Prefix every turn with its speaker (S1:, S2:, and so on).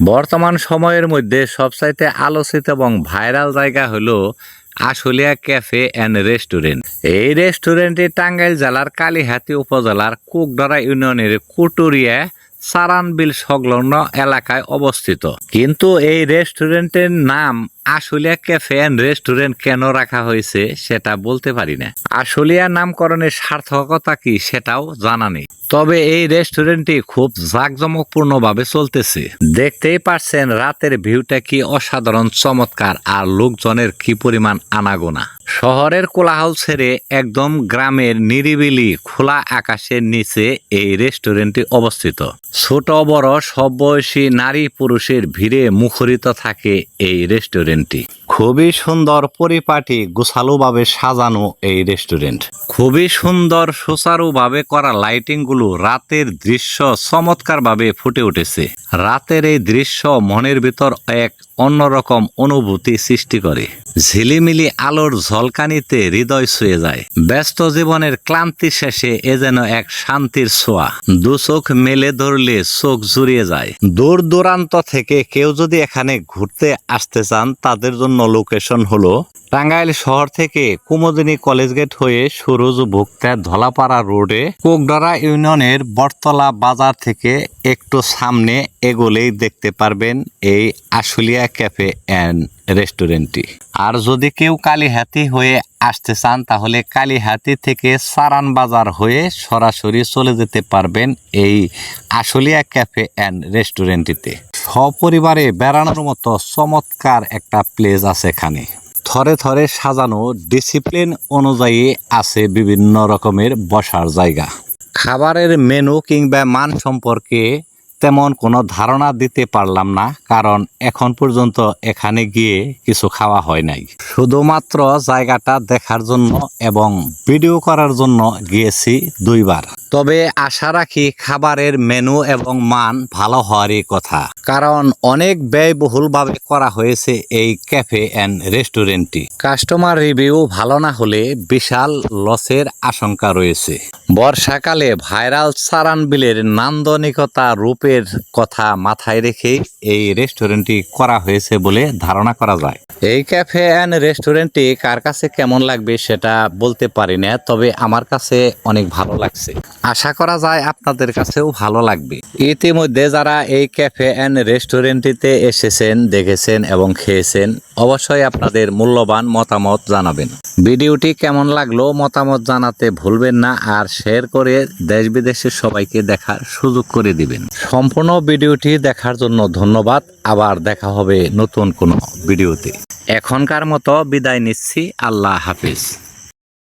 S1: বর্তমান সময়ের মধ্যে সবচাইতে আলোচিত এবং ভাইরাল জায়গা হলো আশুলিয়া ক্যাফে অ্যান্ড রেস্টুরেন্ট। এই রেস্টুরেন্টটি টাঙ্গাইল জেলার কালিহাতী উপজেলার কুকডরা ইউনিয়নের কুটুরিয়া সারানবিল সংলগ্ন এলাকায় অবস্থিত। কিন্তু এই রেস্টুরেন্টের নাম আশুলিয়া ক্যাফে অ্যান্ড রেস্টুরেন্ট কেন রাখা হয়েছে সেটা বলতে পারি না। আশুলিয়া নামকরণের সার্থকতা কি সেটাও জানা নেই। তবে এই রেস্টুরেন্টটি খুব জাঁকজমকপূর্ণভাবে চলতেছে। দেখতেই পাচ্ছেন রাতের ভিউটা কি অসাধারণ চমৎকার, আর লোকজনের কি পরিমাণ আনাগোনা। শহরের কোলাহল ছেড়ে একদম গ্রামের নিরিবিলি খোলা আকাশের নিচে এই রেস্টুরেন্টটি অবস্থিত। ছোট বড় সব বয়সী নারী পুরুষের ভিড়ে মুখরিত থাকে এই রেস্টুরেন্টটি। খুবই সুন্দর পরিপাটি গোছালোভাবে সাজানো এই রেস্টুরেন্ট। খুবই সুন্দর সুচারুভাবে করা লাইটিং গুলো রাতের দৃশ্য চমৎকারভাবে ফুটে উঠেছে। রাতের এই দৃশ্য মনের ভিতর এক অন্যরকম অনুভূতি সৃষ্টি করে। ঝিলিমিলি আলোর ঝলকানিতে হৃদয় ছুঁয়ে যায়। ব্যস্ত জীবনের ক্লান্তি শেষে এ যেন এক শান্তির ছোঁয়া। দু চোখ মেলে ধরলে চোখ জুড়িয়ে যায়। দূর দূরান্ত থেকে কেউ যদি এখানে ঘুরতে আসতে চান তাদের জন্য লোকেশন হলো টাঙ্গাইল শহর থেকে কুমুদিনী কলেজ গেট হয়ে সুরজ ভুক্তা ধলাপাড়া রোডে কুকডরা ইউনিয়নের বটতলা বাজার থেকে একটু সামনে এগোলেই দেখতে পারবেন এই আশুলিয়া ক্যাফে অ্যান্ড রেস্টুরেন্টটি। আর যদি কেউ কালিহাতী হয়ে আসতে চান তাহলে কালিহাতী থেকে সারান বাজার হয়ে সরাসরি চলে যেতে পারবেন এই আশুলিয়া ক্যাফে অ্যান্ড রেস্টুরেন্টটিতে। সপরিবারে বেড়ানোর মতো চমৎকার একটা প্লেস আছে এখানে। থরে থরে সাজানো, ডিসিপ্লিন অনুযায়ী আছে বিভিন্ন রকমের বসার জায়গা। খাবারের মেনু কিংবা মান সম্পর্কে তেমন কোনো ধারণা দিতে পারলাম না, কারণ এখন পর্যন্ত এখানে গিয়ে কিছু খাওয়া হয় নাই। শুধুমাত্র জায়গাটা দেখার জন্য এবং ভিডিও করার জন্য গিয়েছি দুইবার। তবে আশা রাখি খাবারের মেনু এবং মান ভালো হওয়ারই কথা, কারণ অনেক ব্যয়বহুলভাবে করা হয়েছে এই ক্যাফে অ্যান্ড রেস্টুরেন্টটি। কাস্টমার রিভিউ ভালো না হলে বিশাল লসের আশঙ্কা রয়েছে। বর্ষাকালে ভাইরাল সারানবিলের নান্দনিকতা রূপের কথা মাথায় রেখে এই রেস্টুরেন্টটি করা হয়েছে বলে ধারণা করা যায়। এই ক্যাফে অ্যান্ড রেস্টুরেন্টটি কার কাছে কেমন লাগবে সেটা বলতে পারি না, তবে আমার কাছে অনেক ভালো লাগছে। আশা করা যায় আপনাদের কাছেও ভালো লাগবে। ইতিমধ্যে যারা এই ক্যাফে অ্যান্ড রেস্টুরেন্টটিতে এসেছেন, দেখেছেন এবং খেয়েছেন, অবশ্যই আপনাদের মূল্যবান মতামত জানাবেন। ভিডিওটি কেমন লাগলো মতামত জানাতে ভুলবেন না, আর শেয়ার করে দেশ বিদেশের সবাইকে দেখার সুযোগ করে দিবেন। সম্পূর্ণ ভিডিওটি দেখার জন্য ধন্যবাদ। আবার দেখা হবে নতুন কোনো ভিডিওতে। এখনকার মতো বিদায় নিচ্ছি। আল্লাহ হাফিজ।